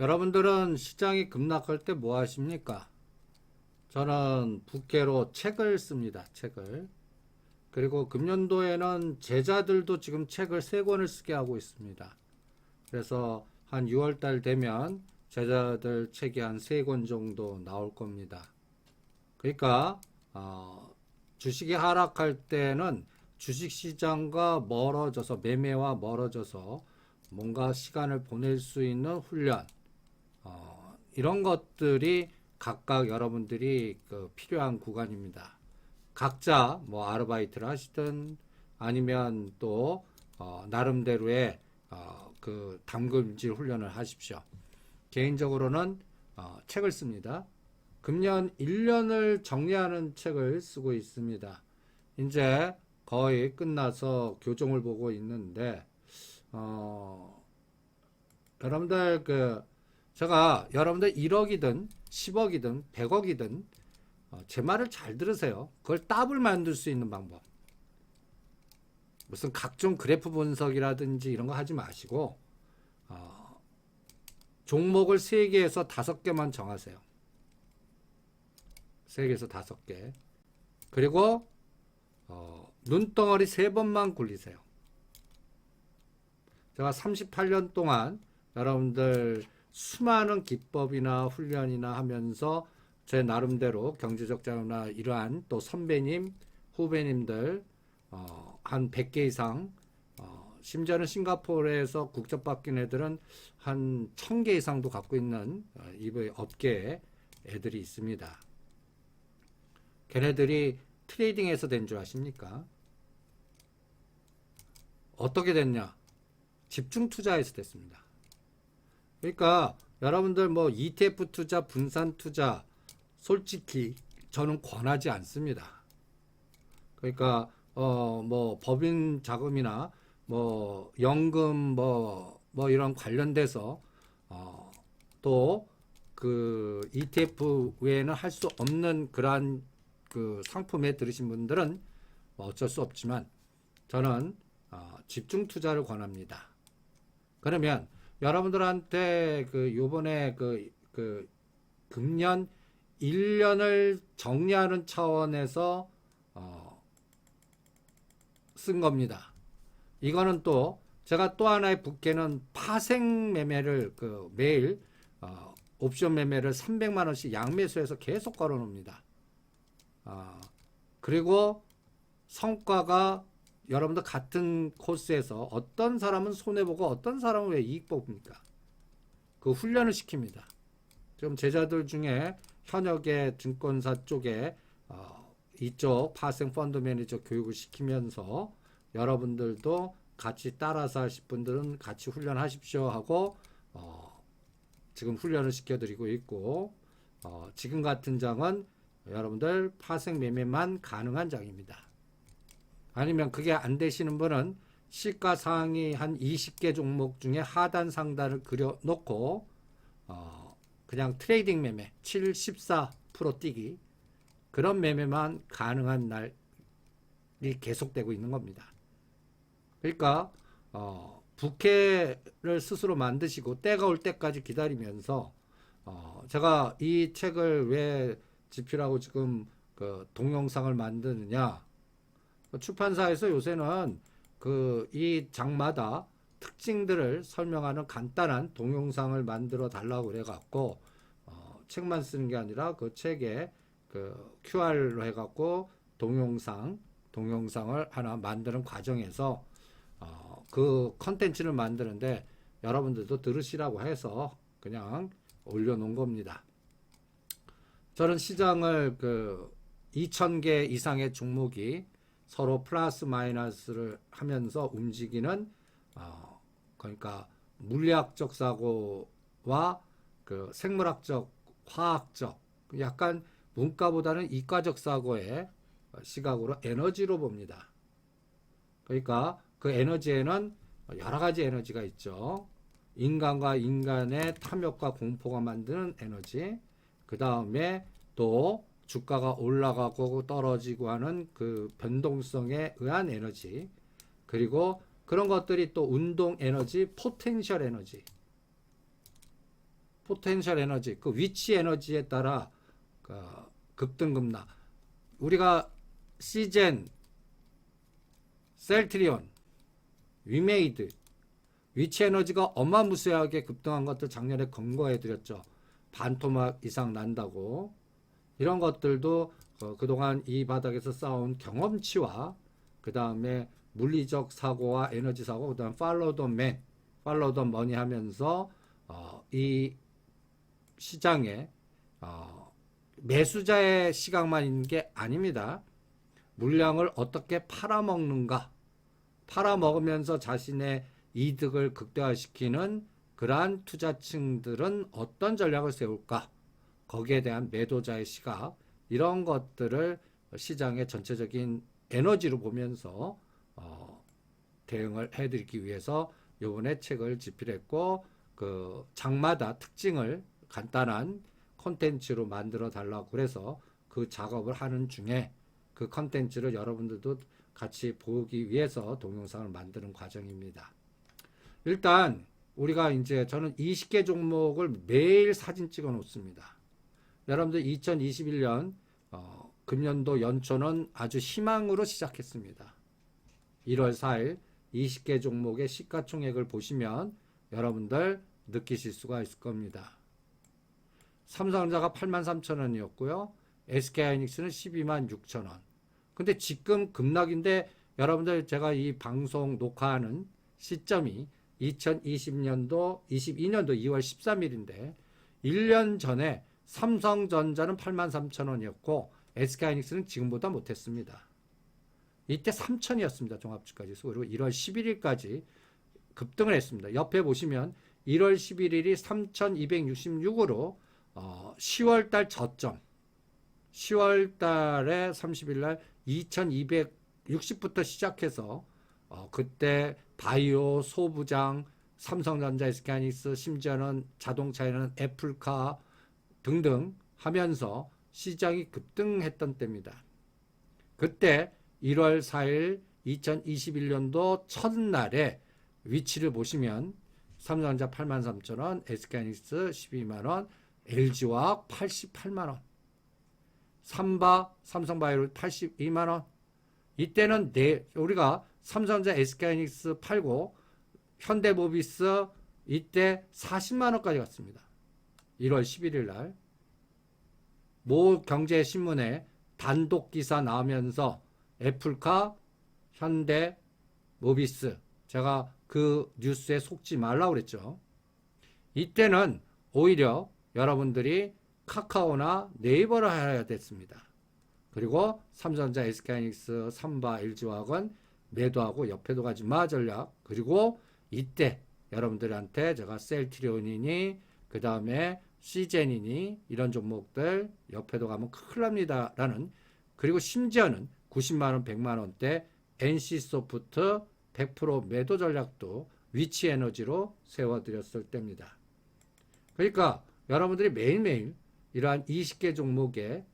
여러분들은 시장이 급락할 때 뭐 하십니까? 저는 부캐로 책을 씁니다. 책을. 그리고 금년도에는 제자들도 지금 책을 3권을 쓰게 하고 있습니다. 그래서 한 6월 달 되면 제자들 책이 한 3권 정도 나올 겁니다. 그러니까 주식이 하락할 때는 주식시장과 멀어져서 매매와 멀어져서 뭔가 시간을 보낼 수 있는 훈련, 이런 것들이 각각 여러분들이 필요한 구간입니다. 각자 뭐 아르바이트를 하시든 아니면 또 나름대로의 그 담금질 훈련을 하십시오. 개인적으로는 책을 씁니다. 금년 1년을 정리하는 책을 쓰고 있습니다. 이제 거의 끝나서 교정을 보고 있는데 여러분들 제가 여러분들 1억이든 10억이든 100억이든 제 말을 잘 들으세요. 그걸 답을 만들 수 있는 방법. 무슨 각종 그래프 분석이라든지 이런 거 하지 마시고 종목을 3개에서 5개만 정하세요. 3개에서 5개. 그리고 눈덩어리 3번만 굴리세요. 제가 38년 동안 여러분들 수많은 기법이나 훈련이나 하면서 제 나름대로 경제적 자유나 이러한 또 선배님, 후배님들 한 100개 이상, 심지어는 싱가포르에서 국적 바뀐 애들은 한 1000개 이상도 갖고 있는 이 업계에 애들이 있습니다. 걔네들이 트레이딩에서 된 줄 아십니까? 어떻게 됐냐? 집중 투자에서 됐습니다. 그러니까 여러분들 뭐 ETF 투자, 분산 투자 솔직히 저는 권하지 않습니다. 그러니까 뭐 법인 자금이나 뭐 연금 뭐 이런 관련돼서 또 그 ETF 외에는 할 수 없는 그러한 그 상품에 들으신 분들은 어쩔 수 없지만 저는 집중 투자를 권합니다. 그러면 여러분들한테 요번에 금년 1년을 정리하는 차원에서 쓴 겁니다. 이거는 또 제가 또 하나의 부캐는 파생 매매를 매일 옵션 매매를 300만 원씩 양매수해서 계속 걸어 놓습니다. 그리고 성과가 여러분들 같은 코스에서 어떤 사람은 손해보고 어떤 사람은 왜 이익 뽑습니까? 그 훈련을 시킵니다. 지금 제자들 중에 현역의 증권사 쪽에 이쪽 파생 펀드 매니저 교육을 시키면서 여러분들도 같이 따라서 하실 분들은 같이 훈련하십시오 하고 지금 훈련을 시켜드리고 있고 지금 같은 장은 여러분들 파생 매매만 가능한 장입니다. 아니면 그게 안 되시는 분은 시가상위 한 20개 종목 중에 하단 상단을 그려놓고 그냥 트레이딩 매매 7, 14% 뛰기 그런 매매만 가능한 날이 계속되고 있는 겁니다. 그러니까 부캐를 스스로 만드시고 때가 올 때까지 기다리면서 제가 이 책을 왜 집필하고 지금 동영상을 만드느냐, 출판사에서 요새는 이 장마다 특징들을 설명하는 간단한 동영상을 만들어 달라고 그래 갖고 책만 쓰는 게 아니라 그 책에 QR로 해 갖고 동영상을 하나 만드는 과정에서 그 컨텐츠를 만드는데 여러분들도 들으시라고 해서 그냥 올려놓은 겁니다. 저는 시장을 2000개 이상의 종목이 서로 플러스 마이너스를 하면서 움직이는 그러니까 물리학적 사고와 생물학적, 화학적 약간 문과보다는 이과적 사고의 시각으로 에너지로 봅니다. 그러니까 그 에너지에는 여러 가지 에너지가 있죠. 인간과 인간의 탐욕과 공포가 만드는 에너지, 그 다음에 또 주가가 올라가고 떨어지고 하는 그 변동성에 의한 에너지, 그리고 그런 것들이 또 운동 에너지, 포텐셜 에너지, 포텐셜 에너지, 그 위치 에너지에 따라 그 급등급락. 우리가 시젠, 셀트리온, 위메이드 위치 에너지가 어마무시하게 급등한 것들 작년에 권고해 드렸죠. 반토막 이상 난다고. 이런 것들도 그동안 이 바닥에서 쌓아온 경험치와 그 다음에 물리적 사고와 에너지 사고, 그 다음 팔로우 더 맨, 팔로우 더 머니 하면서 이 시장에 매수자의 시각만 있는 게 아닙니다. 물량을 어떻게 팔아먹는가, 팔아먹으면서 자신의 이득을 극대화시키는 그러한 투자층들은 어떤 전략을 세울까, 거기에 대한 매도자의 시각, 이런 것들을 시장의 전체적인 에너지로 보면서 대응을 해드리기 위해서 요번에 책을 집필했고, 그 장마다 특징을 간단한 콘텐츠로 만들어 달라고 그래서 그 작업을 하는 중에 그 콘텐츠를 여러분들도 같이 보기 위해서 동영상을 만드는 과정입니다. 일단 우리가 이제 저는 20개 종목을 매일 사진 찍어 놓습니다. 여러분들 2021년 금년도 연초는 아주 희망으로 시작했습니다. 1월 4일 20개 종목의 시가총액을 보시면 여러분들 느끼실 수가 있을 겁니다. 삼성전자가 83,000원이었고요. SK하이닉스는 126,000원. 근데 지금 급락인데 여러분들 제가 이 방송 녹화하는 시점이 2020년도 22년도 2월 13일인데 1년 전에 삼성전자는 83,000원이었고 SK하이닉스는 지금보다 못했습니다. 이때 3,000이었습니다. 종합주가지수. 그리고 1월 11일까지 급등을 했습니다. 옆에 보시면 1월 11일이 3,266으로 10월달 저점, 10월달에 30일날 2,260부터 시작해서 그때 바이오, 소부장, 삼성전자, SK하이닉스, 심지어는 자동차에는 애플카 등등 하면서 시장이 급등했던 때입니다. 그때 1월 4일 2021년도 첫날에 위치를 보시면 삼성전자 83,000원, SK하이닉스 12만원, LG화학 88만원, 삼바, 삼성바이오 82만원. 이때는 우리가 삼성전자, SK하이닉스 팔고 현대모비스 이때 40만원까지 갔습니다. 1월 11일 날 모 경제신문에 단독 기사 나오면서 애플카, 현대모비스, 제가 그 뉴스에 속지 말라고 그랬죠. 이때는 오히려 여러분들이 카카오나 네이버를 해야 됐습니다. 그리고 삼성전자, SK하이닉스, 삼바, LG화학은 매도하고 옆에도 가지 마 전략. 그리고 이때 여러분들한테 제가 셀트리온이니 그 다음에 시젠이니 이런 종목들 옆에도 가면 큰일 납니다 라는, 그리고 심지어는 90만원 100만원대 NC소프트 100% 매도 전략도 위치 에너지로 세워드렸을 때입니다. 그러니까 여러분들이 매일매일 이러한 20개 종목의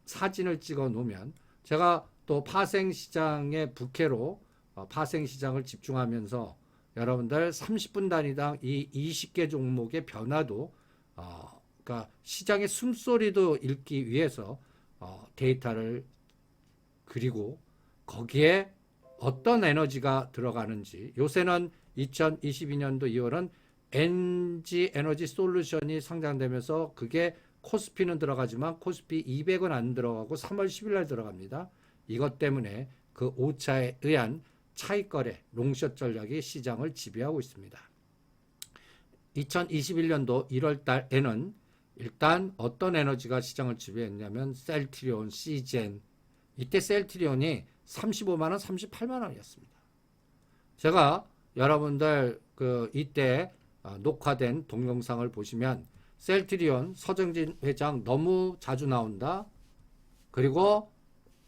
사진을 찍어 놓으면 제가 또 파생시장의 부캐로 파생시장을 집중하면서 여러분들 30분 단위당 이 20개 종목의 변화도 그러니까 시장의 숨소리도 읽기 위해서 데이터를 그리고 거기에 어떤 에너지가 들어가는지, 요새는 2022년도 2월은 NG 에너지 솔루션이 상장되면서 그게 코스피는 들어가지만 코스피 200은 안 들어가고 3월 10일 날 들어갑니다. 이것 때문에 그 오차에 의한 차익거래, 롱숏 전략이 시장을 지배하고 있습니다. 2021년도 1월 달에는 일단 어떤 에너지가 시장을 지배했냐면 셀트리온, 시젠, 이때 셀트리온이 35만원, 38만원이었습니다. 제가 여러분들 이때 녹화된 동영상을 보시면 셀트리온 서정진 회장 너무 자주 나온다. 그리고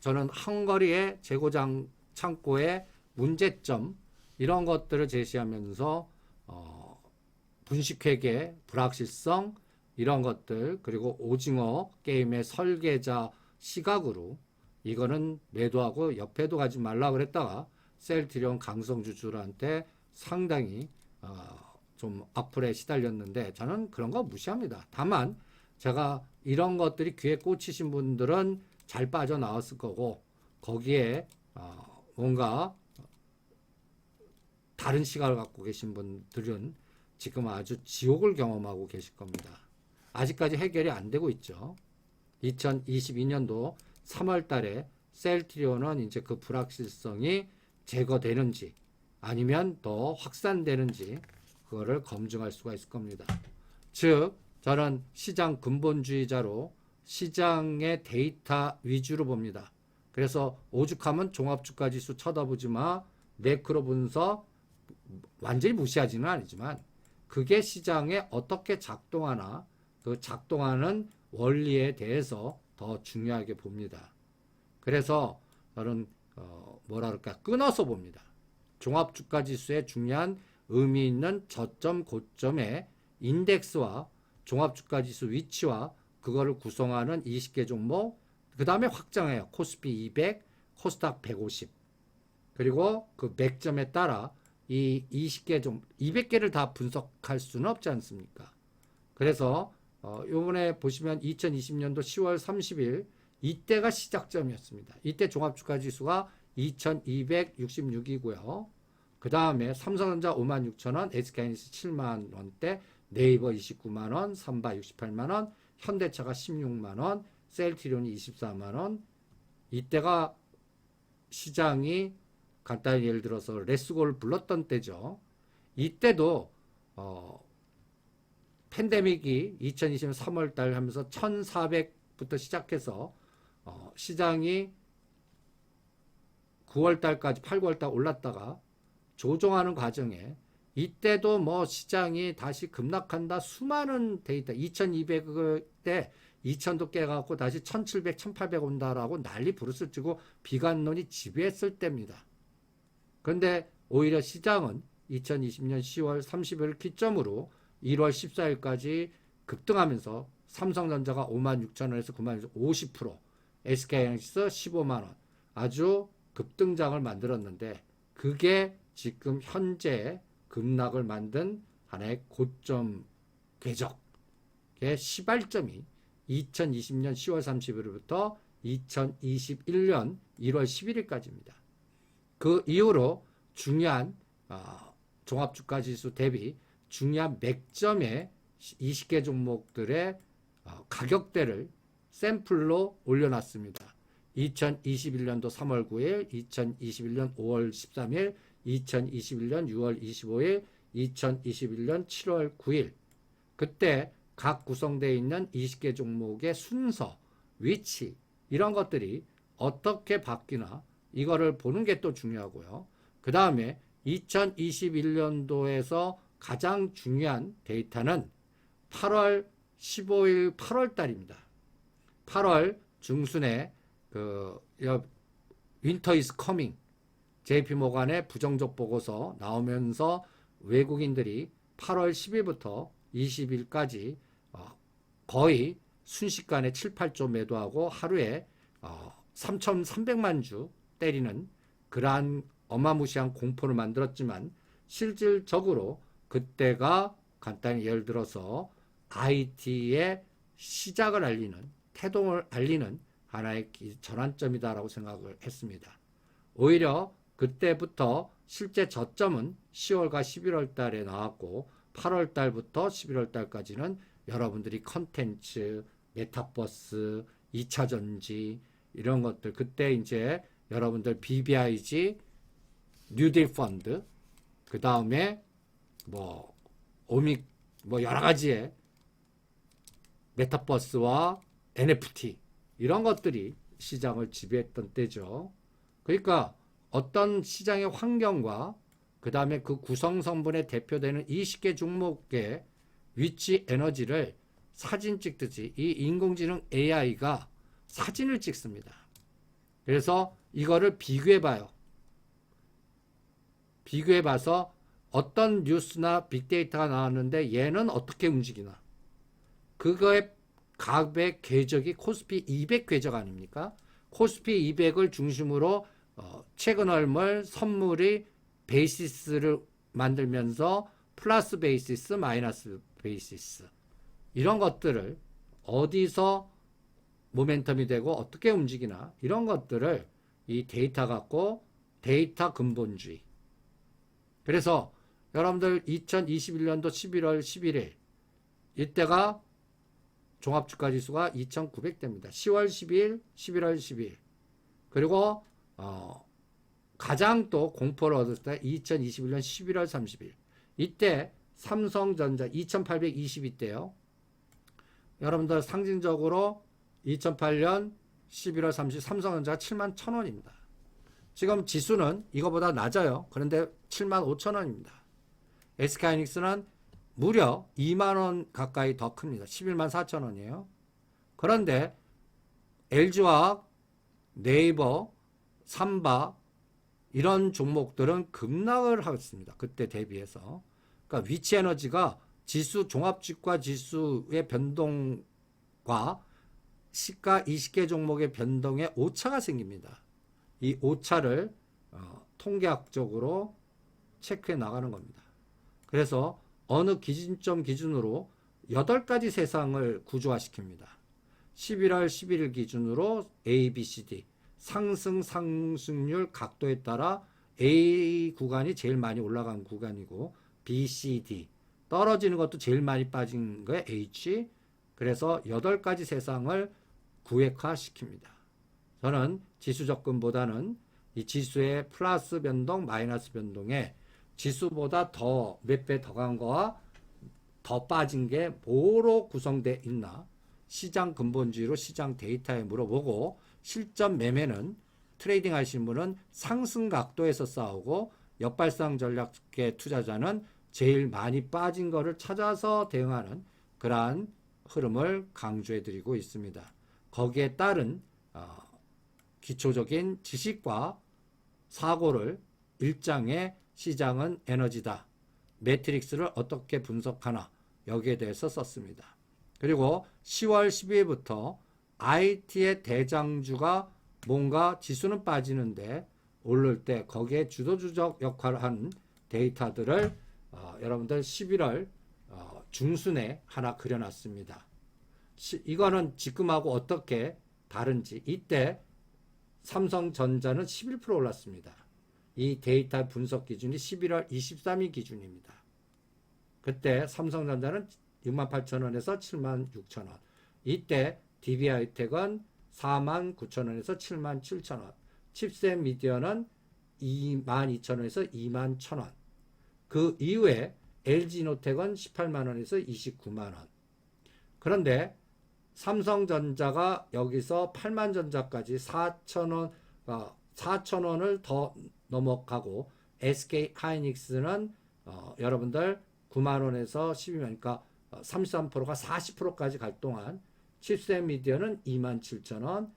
저는 헝가리의 재고장 창고의 문제점 이런 것들을 제시하면서 분식회계, 불확실성 이런 것들, 그리고 오징어 게임의 설계자 시각으로 이거는 매도하고 옆에도 가지 말라 그랬다가 셀트리온 강성주주들한테 상당히 좀 악플에 시달렸는데 저는 그런 거 무시합니다. 다만 제가 이런 것들이 귀에 꽂히신 분들은 잘 빠져나왔을 거고 거기에 뭔가 다른 시각을 갖고 계신 분들은 지금 아주 지옥을 경험하고 계실 겁니다. 아직까지 해결이 안 되고 있죠. 2022년도 3월 달에 셀트리온은 이제 그 불확실성이 제거되는지 아니면 더 확산되는지 그거를 검증할 수가 있을 겁니다. 즉 저는 시장 근본주의자로 시장의 데이터 위주로 봅니다. 그래서 오죽하면 종합주가지수 쳐다보지 마, 매크로 분석 완전히 무시하지는 아니지만 그게 시장에 어떻게 작동하나 그 작동하는 원리에 대해서 더 중요하게 봅니다. 그래서 저는 뭐랄까 끊어서 봅니다. 종합주가지수의 중요한 의미 있는 저점 고점의 인덱스와 종합주가지수 위치와 그거를 구성하는 20개 종목 그 다음에 확장해요. 코스피 200, 코스닥 150 그리고 그 맥점에 따라 이 20개 종 200개를 다 분석할 수는 없지 않습니까? 그래서 요번에 보시면 2020년도 10월 30일 이때가 시작점이었습니다. 이때 종합주가지수가 2266이고요. 그 다음에 삼성전자 56,000원, SK하이닉스 7만원대, 네이버 29만원, 삼바 68만원, 현대차가 16만원, 셀트리온이 24만원. 이때가 시장이 간단히 예를 들어서 레츠고를 불렀던 때죠. 이때도 팬데믹이 2020년 3월달 하면서 1400부터 시작해서 시장이 9월달까지 8, 9월달 올랐다가 조정하는 과정에 이때도 뭐 시장이 다시 급락한다 수많은 데이터 2200대 2000도 깨갖고 다시 1700, 1800 온다라고 난리 부르스 치고 비관론이 지배했을 때입니다. 그런데 오히려 시장은 2020년 10월 30일 기점으로 1월 14일까지 급등하면서 삼성전자가 56,000원에서 96,000원 50%, SK하이닉스 15만원 아주 급등장을 만들었는데 그게 지금 현재 급락을 만든 하나의 고점 궤적의 시발점이 2020년 10월 30일부터 2021년 1월 11일까지입니다. 그 이후로 중요한 종합주가지수 대비 중요한 맥점의 20개 종목들의 가격대를 샘플로 올려놨습니다. 2021년도 3월 9일, 2021년 5월 13일, 2021년 6월 25일, 2021년 7월 9일 그때 각 구성되어 있는 20개 종목의 순서, 위치 이런 것들이 어떻게 바뀌나 이거를 보는 게 또 중요하고요. 그 다음에 2021년도에서 가장 중요한 데이터는 8월 15일 8월 달입니다. 8월 중순에 그 윈터 이즈 커밍 JP모간의 부정적 보고서 나오면서 외국인들이 8월 10일부터 20일까지 거의 순식간에 7, 8조 매도하고 하루에 3,300만 주 때리는 그러한 어마무시한 공포를 만들었지만 실질적으로 그때가 간단히 예를 들어서 IT의 시작을 알리는 태동을 알리는 하나의 전환점이다라고 생각을 했습니다. 오히려 그때부터 실제 저점은 10월과 11월 달에 나왔고 8월 달부터 11월 달까지는 여러분들이 컨텐츠, 메타버스, 2차 전지 이런 것들 그때 이제 여러분들 BBIG, 뉴딜 펀드 그 다음에 뭐 여러 가지의 메타버스와 NFT 이런 것들이 시장을 지배했던 때죠. 그러니까 어떤 시장의 환경과 그 다음에 그 구성성분에 대표되는 20개 종목의 위치 에너지를 사진 찍듯이 이 인공지능 AI가 사진을 찍습니다. 그래서 이거를 비교해봐요. 비교해봐서 어떤 뉴스나 빅데이터가 나왔는데 얘는 어떻게 움직이나. 그거의 값의 궤적이 코스피 200 궤적 아닙니까? 코스피 200을 중심으로 최근 얼물 선물이 베이시스를 만들면서 플러스 베이시스, 마이너스 베이시스 이런 것들을 어디서 모멘텀이 되고 어떻게 움직이나 이런 것들을 이 데이터 갖고 데이터 근본주의. 그래서 여러분들 2021년도 11월 11일 이때가 종합주가지수가 2900대입니다. 10월 12일, 11월 12일. 그리고 가장 또 공포를 얻었을 때 2021년 11월 30일. 이때 삼성전자 2822대요. 여러분들 상징적으로 2008년 11월 30일 삼성전자가 71,000원입니다. 지금 지수는 이거보다 낮아요. 그런데 75,000원입니다. SK하이닉스는 무려 2만원 가까이 더 큽니다. 114,000원이에요. 그런데 LG화학, 네이버, 삼바 이런 종목들은 급락을 하고 있습니다. 그때 대비해서. 그러니까 위치에너지가 지수 종합주가 지수의 변동과 시가 20개 종목의 변동에 오차가 생깁니다. 이 오차를 통계학적으로 체크해 나가는 겁니다. 그래서 어느 기준점 기준으로 8가지 세상을 구조화시킵니다. 11월 11일 기준으로 A, B, C, D 상승률 각도에 따라 A 구간이 제일 많이 올라간 구간이고 B, C, D 떨어지는 것도 제일 많이 빠진 거에 H. 그래서 8가지 세상을 구획화시킵니다. 저는 지수 접근보다는 이 지수의 플러스 변동, 마이너스 변동에 지수보다 더 몇 배 더 간 거와 더 빠진 게 뭐로 구성되어 있나 시장 근본주의로 시장 데이터에 물어보고 실전 매매는 트레이딩 하시는 분은 상승 각도에서 싸우고 역발상 전략계 투자자는 제일 많이 빠진 거를 찾아서 대응하는 그러한 흐름을 강조해 드리고 있습니다. 거기에 따른 기초적인 지식과 사고를 일장의 시장은 에너지다. 매트릭스를 어떻게 분석하나 여기에 대해서 썼습니다. 그리고 10월 12일부터 IT의 대장주가 뭔가 지수는 빠지는데 오를 때 거기에 주도주적 역할을 하는 데이터들을 여러분들 11월 중순에 하나 그려놨습니다. 이거는 지금하고 어떻게 다른지 이때 삼성전자는 11% 올랐습니다. 이 데이터 분석 기준이 11월 23일 기준입니다. 그때 삼성전자는 68,000원에서 76,000원. 이때 DB하이텍은 49,000원에서 77,000원. 칩셋 미디어는 22,000원에서 21,000원. 그 이후에 LG노텍은 18만원에서 29만원. 그런데 삼성전자가 여기서 8만전자까지 4,000원을 더 넘어가고 SK하이닉스는 여러분들 9만원에서 12만 그러니까 33%가 40%까지 갈 동안 칩셋 미디어는 27,000원,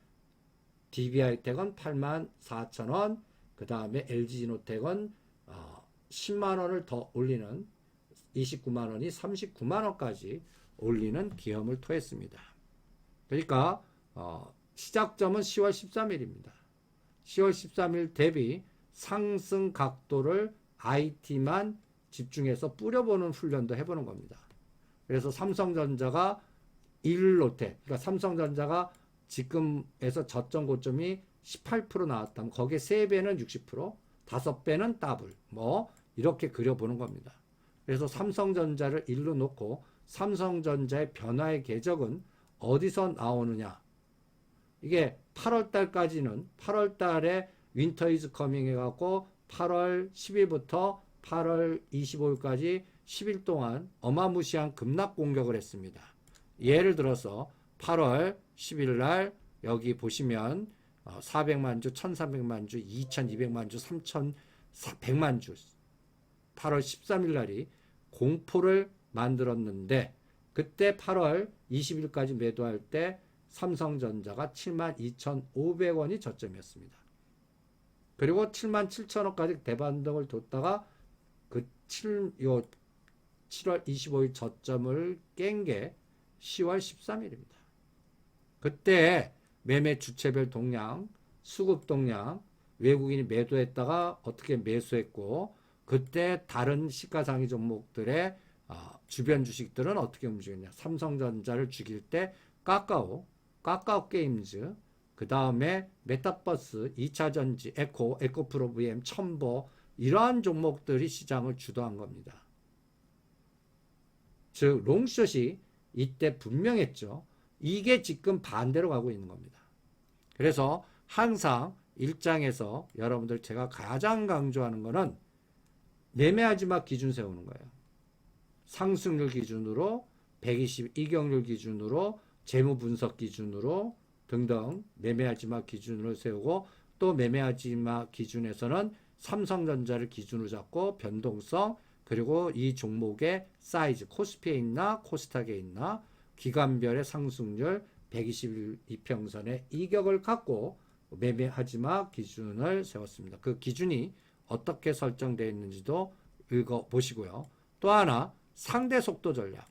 DB하이텍은 84,000원, 그 다음에 LG노텍은 10만원을 더 올리는 29만원이 39만원까지 올리는 기염을 토했습니다. 그러니까 시작점은 10월 13일입니다. 10월 13일 대비 상승 각도를 IT만 집중해서 뿌려보는 훈련도 해보는 겁니다. 그래서 삼성전자가 1로테, 그러니까 삼성전자가 지금에서 저점 고점이 18% 나왔다면 거기에 3배는 60%, 5배는 더블, 뭐 이렇게 그려보는 겁니다. 그래서 삼성전자를 1로 놓고 삼성전자의 변화의 궤적은 어디서 나오느냐. 이게 8월 달까지는 8월 달에 윈터 이즈 커밍 해갖고 8월 10일부터 8월 25일까지 10일 동안 어마무시한 급락 공격을 했습니다. 예를 들어서 8월 10일 날 여기 보시면 400만 주, 1300만 주, 2200만 주, 3100만 주 8월 13일 날이 공포를 만들었는데 그때 8월 20일까지 매도할 때 삼성전자가 72,500원이 저점이었습니다. 그리고 77,000원까지 대반등을 뒀다가 그 7월 25일 저점을 깬 게 10월 13일입니다. 그때 매매 주체별 동향, 수급 동향, 외국인이 매도했다가 어떻게 매수했고 그때 다른 시가상위 종목들의 주변 주식들은 어떻게 움직였냐. 삼성전자를 죽일 때 카카오 게임즈, 그 다음에 메타버스, 2차전지, 에코프로 VM, 첨보, 이러한 종목들이 시장을 주도한 겁니다. 즉 롱숏이 이때 분명했죠. 이게 지금 반대로 가고 있는 겁니다. 그래서 항상 일장에서 여러분들 제가 가장 강조하는 거는 매매하지 마 기준 세우는 거예요. 상승률 기준으로, 122경률 기준으로, 재무 분석 기준으로 등등 매매하지 마 기준으로 세우고, 또 매매하지 마 기준에서는 삼성전자를 기준으로 잡고 변동성, 그리고 이 종목의 사이즈, 코스피에 있나 코스닥에 있나, 기간별의 상승률, 122평선의 이격을 갖고 매매하지 마 기준을 세웠습니다. 그 기준이 어떻게 설정되어 있는지도 읽어보시고요. 또 하나, 상대 속도 전략.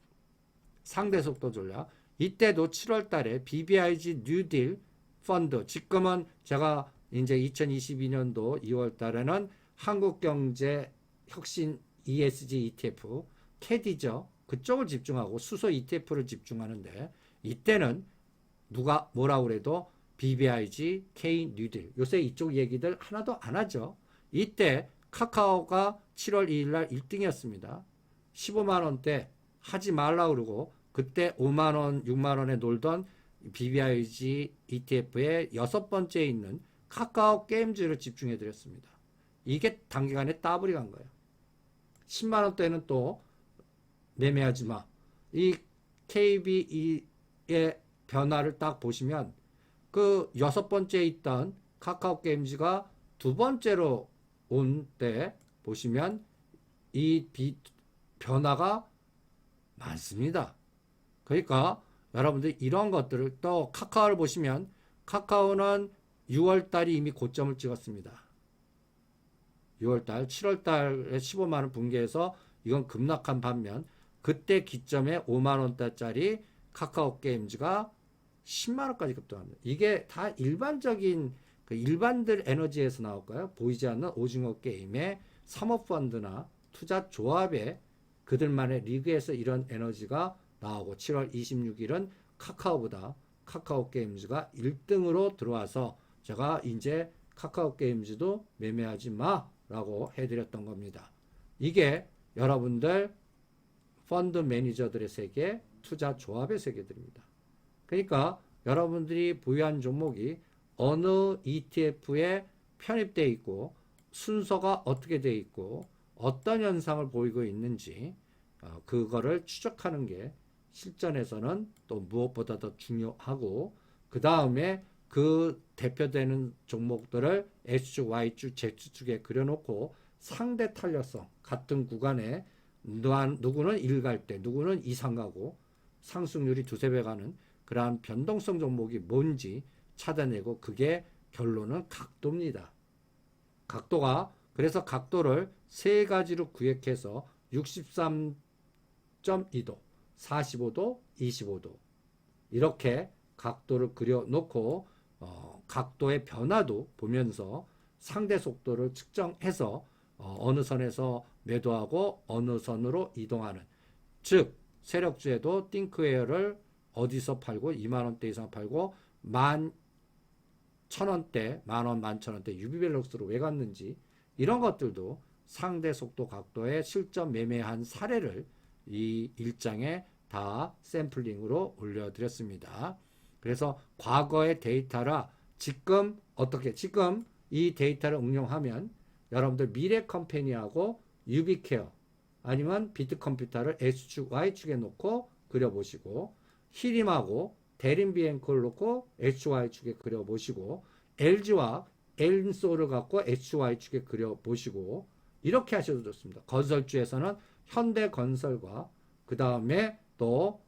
이때도 7월 달에 BBIG 뉴딜 펀드, 지금은 제가 이제 2022년도 2월 달에는 한국경제혁신 ESG ETF, 캐디죠. 그쪽을 집중하고 수소 ETF를 집중하는데, 이때는 누가 뭐라 그래도 BBIG, K 뉴딜, 요새 이쪽 얘기들 하나도 안 하죠. 이때 카카오가 7월 2일 날 1등이었습니다. 15만원대 하지 말라 그러고, 그때 5만원, 6만원에 놀던 BBIG ETF의 6번째에 있는 카카오 게임즈를 집중해 드렸습니다. 이게 단기간에 더블이 간 거예요. 10만원대는 또 매매하지 마. 이 KBE의 변화를 딱 보시면 그 6번째에 있던 카카오 게임즈가 2번째로 온 때 보시면 이 변화가 많습니다. 그러니까 여러분들 이런 것들을, 또 카카오를 보시면 카카오는 6월달이 이미 고점을 찍었습니다. 6월달, 7월달에 15만원 붕괴해서 이건 급락한 반면, 그때 기점에 5만원대짜리 카카오 게임즈가 10만원까지 급등합니다. 이게 다 일반적인 일반들 에너지에서 나올까요? 보이지 않는 오징어 게임의 사모펀드나 투자 조합의 그들만의 리그에서 이런 에너지가 나오고, 7월 26일은 카카오보다 카카오 게임즈가 1등으로 들어와서 제가 이제 카카오 게임즈도 매매하지 마 라고 해드렸던 겁니다. 이게 여러분들 펀드 매니저들의 세계, 투자 조합의 세계들입니다. 그러니까 여러분들이 보유한 종목이 어느 ETF에 편입되어 있고, 순서가 어떻게 되어 있고, 어떤 현상을 보이고 있는지 그거를 추적하는 게 실전에서는 또 무엇보다 더 중요하고, 그 다음에 그 대표되는 종목들을 X축, Y축, Z축에 그려놓고 상대 탄력성, 같은 구간에 누구는 1갈 때, 누구는 2상 가고 상승률이 두세 배 가는 그러한 변동성 종목이 뭔지 찾아내고, 그게 결론은 각도입니다. 각도가, 그래서 각도를 세 가지로 구획해서 63.2도, 45도, 25도 이렇게 각도를 그려놓고 각도의 변화도 보면서 상대 속도를 측정해서 어느 선에서 매도하고 어느 선으로 이동하는, 즉 세력주에도 띵크웨어를 어디서 팔고 2만원대 이상 팔고 11,000원대, 만원, 11,000원대 유비밸런스로 왜 갔는지, 이런 것들도 상대 속도 각도의 실전 매매한 사례를 이 일장에 다 샘플링으로 올려드렸습니다. 그래서 과거의 데이터라 지금 어떻게, 지금 이 데이터를 응용하면 여러분들 미래 컴퍼니하고 유비케어 아니면 비트컴퓨터를 X축, Y축에 놓고 그려보시고, 히림하고 대림비엔코를 놓고 HY축에 그려보시고, LG와 엔소를 갖고 HY축에 그려보시고, 이렇게 하셔도 좋습니다. 건설주에서는 현대건설과 그 다음에 또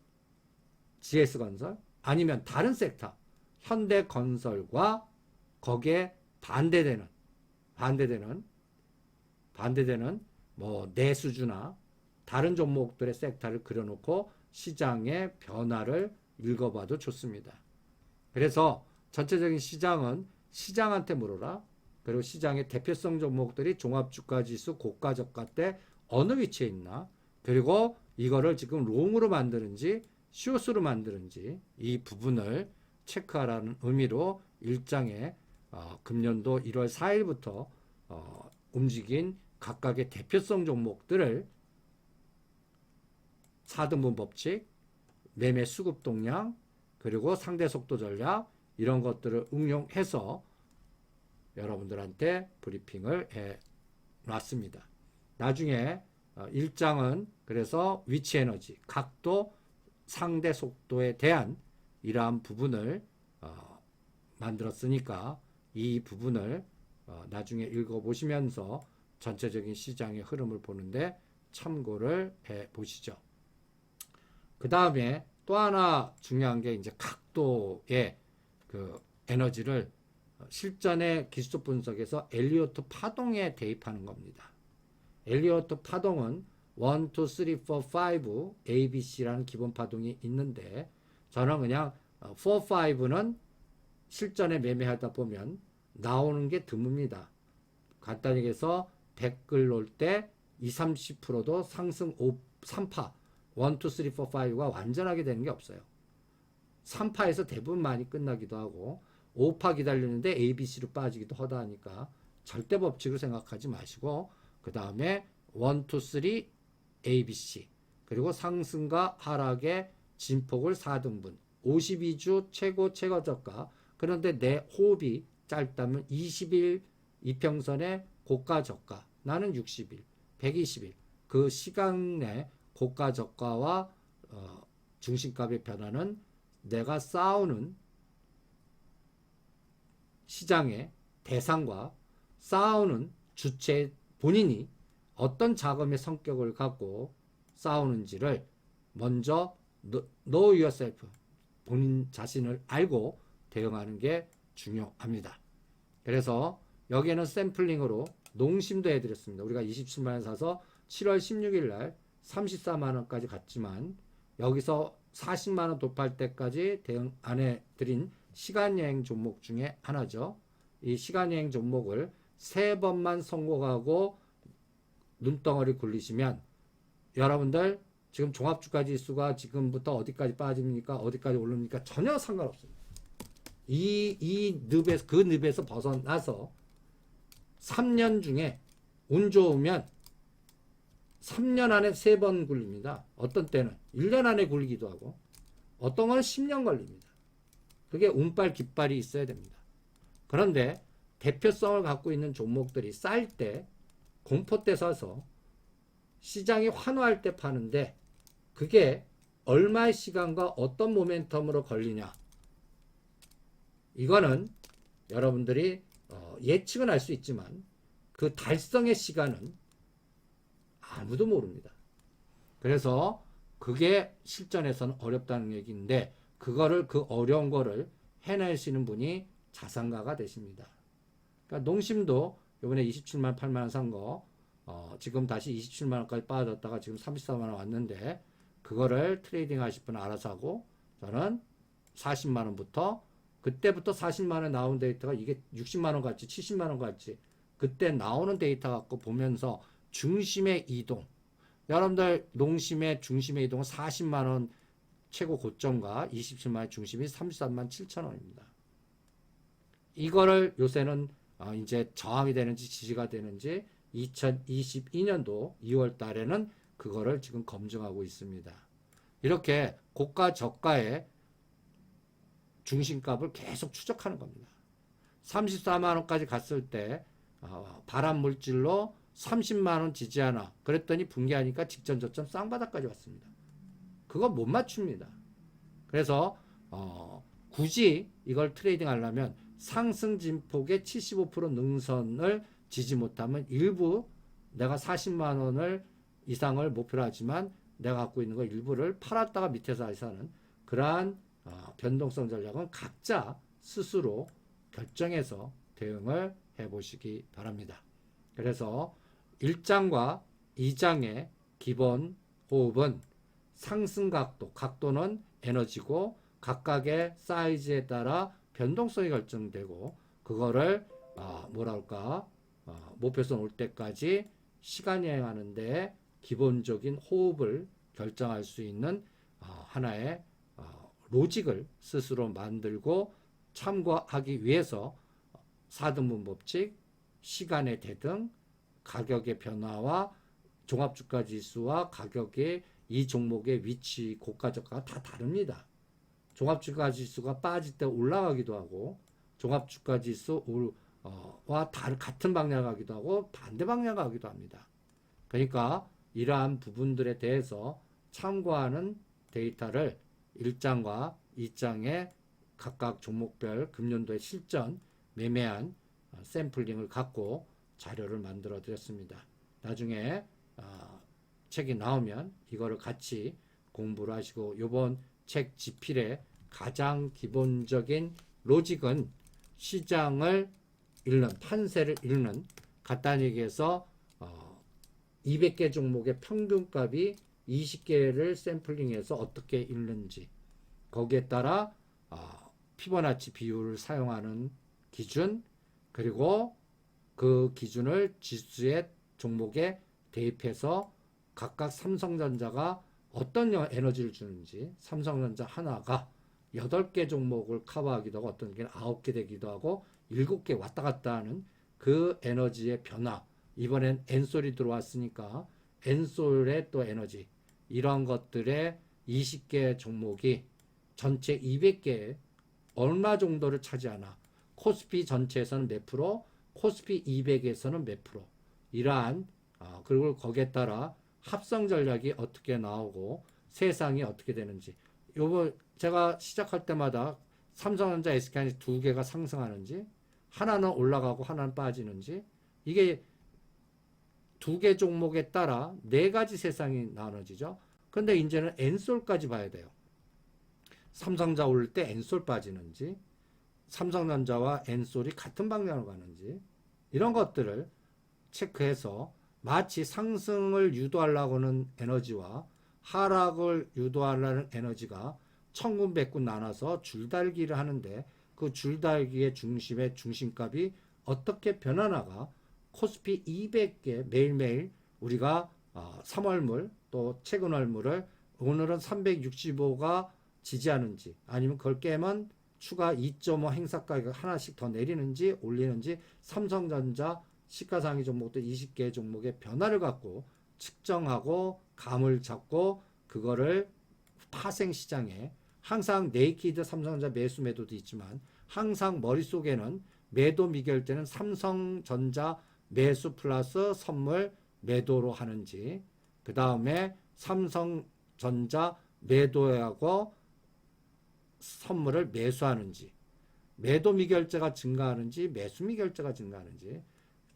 GS건설, 아니면 다른 섹터 현대건설과 거기에 반대되는 뭐 내수주나 다른 종목들의 섹터를 그려놓고 시장의 변화를 읽어봐도 좋습니다. 그래서 전체적인 시장은 시장한테 물어라. 그리고 시장의 대표성 종목들이 종합주가지수 고가 저가 때 어느 위치에 있나, 그리고 이거를 지금 롱으로 만드는지 숏으로 만드는지 이 부분을 체크하라는 의미로 일장에 금년도 1월 4일부터 움직인 각각의 대표성 종목들을 4등분 법칙, 매매 수급 동향, 그리고 상대 속도 전략 이런 것들을 응용해서 여러분들한테 브리핑을 해 놨습니다. 나중에 일장은 그래서 위치 에너지, 각도, 상대 속도에 대한 이러한 부분을 만들었으니까 이 부분을 나중에 읽어보시면서 전체적인 시장의 흐름을 보는데 참고를 해 보시죠. 그 다음에 또 하나 중요한 게 이제 각도의 그 에너지를 실전의 기술적 분석에서 엘리어트 파동에 대입하는 겁니다. 엘리어트 파동은 1, 2, 3, 4, 5 ABC라는 기본 파동이 있는데 저는 그냥 4, 5는 실전에 매매하다 보면 나오는 게 드뭅니다. 간단히 얘기해서 100글 놓을 때 20, 30%도 상승 3파 1, 2, 3, 4, 5가 완전하게 되는 게 없어요. 3파에서 대부분 많이 끝나기도 하고 5파 기다리는데 ABC로 빠지기도 하다 하니까 절대 법칙으로 생각하지 마시고 그 다음에 1, 2, 3 ABC 그리고 상승과 하락의 진폭을 4등분 52주 최고 저가 그런데 내 호흡이 짧다면 20일 이평선의 고가 저가 나는 60일 120일 그 시간 내 고가 저가와 중심값의 변화는 내가 싸우는 시장의 대상과 싸우는 주체 본인이 어떤 자금의 성격을 갖고 싸우는지를 먼저 know yourself 본인 자신을 알고 대응하는 게 중요합니다. 그래서 여기에는 샘플링으로 농심도 해드렸습니다. 우리가 27만원 사서 7월 16일 날 34만원까지 갔지만 여기서 40만원 돌파할 때까지 대응 안 해드린 시간여행 종목 중에 하나죠. 이 시간여행 종목을 3번만 성공하고 눈덩어리 굴리시면 여러분들 지금 종합주가지수가 지금부터 어디까지 빠집니까? 어디까지 오릅니까? 전혀 상관없습니다. 이 늪에서 그 늪에서 벗어나서 3년 중에 운 좋으면 3년 안에 3번 굴립니다. 어떤 때는 1년 안에 굴리기도 하고 어떤 건 10년 걸립니다. 그게 운빨 깃발이 있어야 됩니다. 그런데 대표성을 갖고 있는 종목들이 쌀 때 공포 때 사서 시장이 환호할 때 파는데 그게 얼마의 시간과 어떤 모멘텀으로 걸리냐 이거는 여러분들이 예측은 할 수 있지만 그 달성의 시간은 아무도 모릅니다. 그래서 그게 실전에서는 어렵다는 얘기인데 그거를 그 어려운 거를 해내시는 분이 자산가가 되십니다. 그러니까 농심도 이번에 27만 8만원 산 거 지금 다시 27만원까지 빠졌다가 지금 34만원 왔는데 그거를 트레이딩 하실 분 알아서 하고 저는 40만원부터 그때부터 40만원 나온 데이터가 이게 60만원 같지 70만원 같지 그때 나오는 데이터 갖고 보면서 중심의 이동 여러분들 농심의 중심의 이동은 40만원 최고 고점과 27만원 중심이 33만 7천원입니다. 이거를 요새는 이제 저항이 되는지 지지가 되는지 2022년도 2월 달에는 그거를 지금 검증하고 있습니다. 이렇게 고가 저가의 중심값을 계속 추적하는 겁니다. 34만원까지 갔을 때 발암 물질로 30만원 지지하나 그랬더니 붕괴하니까 직전 저점 쌍바닥까지 왔습니다. 그거 못 맞춥니다. 그래서 굳이 이걸 트레이딩 하려면 상승 진폭의 75% 능선을 지지 못하면 일부 내가 40만원을 이상을 목표로 하지만 내가 갖고 있는 거 일부를 팔았다가 밑에서 하는 그러한 변동성 전략은 각자 스스로 결정해서 대응을 해보시기 바랍니다. 그래서 1장과 2장의 기본 호흡은 상승 각도는 에너지고 각각의 사이즈에 따라 변동성이 결정되고 그거를 뭐랄까 목표선 올 때까지 시간 여행하는데 기본적인 호흡을 결정할 수 있는 하나의 로직을 스스로 만들고 참고하기 위해서 4등분 법칙, 시간의 대등, 가격의 변화와 종합주가지수와 가격의 이 종목의 위치, 고가저가가 다 다릅니다. 종합주가지수가 빠질 때 올라가기도 하고 종합주가지수와 같은 방향 가기도 하고 반대 방향 가기도 합니다. 그러니까 이러한 부분들에 대해서 참고하는 데이터를 1장과 2장의 각각 종목별 금년도의 실전 매매한 샘플링을 갖고 자료를 만들어 드렸습니다. 나중에 책이 나오면 이거를 같이 공부를 하시고, 요번 책 지필의 가장 기본적인 로직은 시장을 읽는, 판세를 읽는, 간단히 얘기해서 200개 종목의 평균값이 20개를 샘플링해서 어떻게 읽는지, 거기에 따라 피보나치 비율을 사용하는 기준, 그리고 그 기준을 지수의 종목에 대입해서 각각 삼성전자가 어떤 에너지를 주는지, 삼성전자 하나가 8개 종목을 커버하기도 하고 어떤 게 9개 되기도 하고 7개 왔다 갔다 하는 그 에너지의 변화, 이번엔 엔솔이 들어왔으니까 엔솔의 또 에너지, 이런 것들의 20개 종목이 전체 200개에 얼마 정도를 차지하나, 코스피 전체에서는 몇 프로, 코스피 200에서는 몇 프로, 이러한 그리고 거기에 따라 합성 전략이 어떻게 나오고 세상이 어떻게 되는지, 요거 제가 시작할 때마다 삼성전자, SK하이닉스 두 개가 상승하는지, 하나는 올라가고 하나는 빠지는지, 이게 두 개 종목에 따라 네 가지 세상이 나눠지죠. 근데 이제는 엔솔까지 봐야 돼요. 삼성전자 오를 때 엔솔 빠지는지, 삼성전자와 엔솔이 같은 방향으로 가는지, 이런 것들을 체크해서 마치 상승을 유도하려고 하는 에너지와 하락을 유도하려는 에너지가 천군백군 나눠서 줄달기를 하는데, 그 줄달기의 중심의 중심값이 어떻게 변화나가 코스피 200개 매일매일 우리가 3월물 또 최근월물을 오늘은 365가 지지하는지, 아니면 그걸 깨면 추가 2.5 행사가격 하나씩 더 내리는지 올리는지, 삼성전자 시가상위 종목도 20개 종목의 변화를 갖고 측정하고 감을 잡고, 그거를 파생시장에 항상 네이키드 삼성전자 매수 매도도 있지만 항상 머릿속에는 매도 미결되는 삼성전자 매수 플러스 선물 매도로 하는지, 그 다음에 삼성전자 매도하고 선물을 매수하는지, 매도 미결제가 증가하는지 매수 미결제가 증가하는지,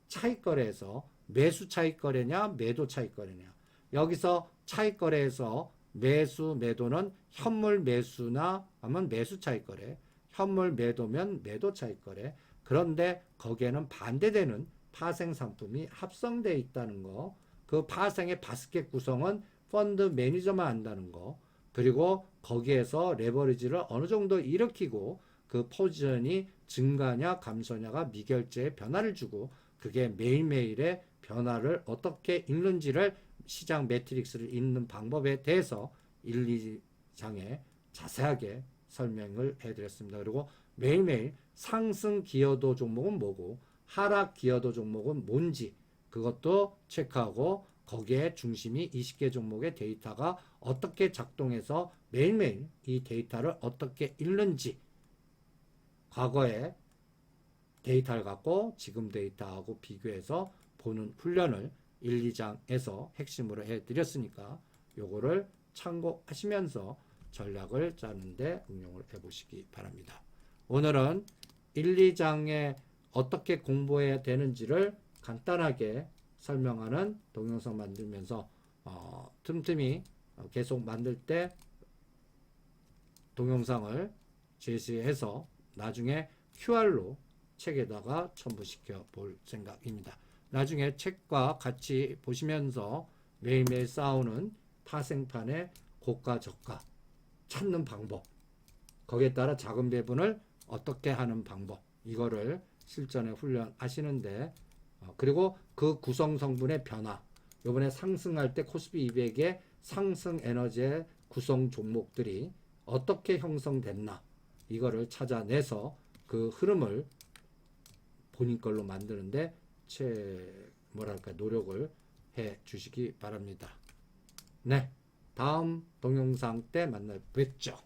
차익거래에서 매수 차익거래냐 매도 차익거래냐, 여기서 차익거래에서 매수 매도는 현물 매수나 하면 매수 차익거래, 현물 매도면 매도 차익거래. 그런데 거기에는 반대되는 파생 상품이 합성되어 있다는 거, 그 파생의 바스켓 구성은 펀드 매니저만 안다는 거, 그리고 거기에서 레버리지를 어느 정도 일으키고 그 포지션이 증가냐 감소냐가 미결제의 변화를 주고, 그게 매일매일의 변화를 어떻게 읽는지를 시장 매트릭스를 읽는 방법에 대해서 1, 2장에 자세하게 설명을 해드렸습니다. 그리고 매일매일 상승 기여도 종목은 뭐고 하락 기여도 종목은 뭔지 그것도 체크하고, 거기에 중심이 20개 종목의 데이터가 어떻게 작동해서 매일매일 이 데이터를 어떻게 읽는지, 과거에 데이터를 갖고 지금 데이터하고 비교해서 보는 훈련을 1, 2장에서 핵심으로 해드렸으니까 요거를 참고하시면서 전략을 짜는데 응용을 해보시기 바랍니다. 오늘은 1, 2장에 어떻게 공부해야 되는지를 간단하게 설명하는 동영상 만들면서 틈틈이 계속 만들 때 동영상을 제시해서 나중에 QR로 책에다가 첨부시켜 볼 생각입니다. 나중에 책과 같이 보시면서 매일매일 싸우는 파생판의 고가 저가 찾는 방법, 거기에 따라 자금 배분을 어떻게 하는 방법, 이거를 실전에 훈련하시는데 그리고 그 구성 성분의 변화 요번에 상승할 때 코스피 200의 상승 에너지의 구성 종목들이 어떻게 형성됐나 이거를 찾아내서 그 흐름을 본인 걸로 만드는데 노력을 해 주시기 바랍니다. 네, 다음 동영상 때 만나 뵙죠.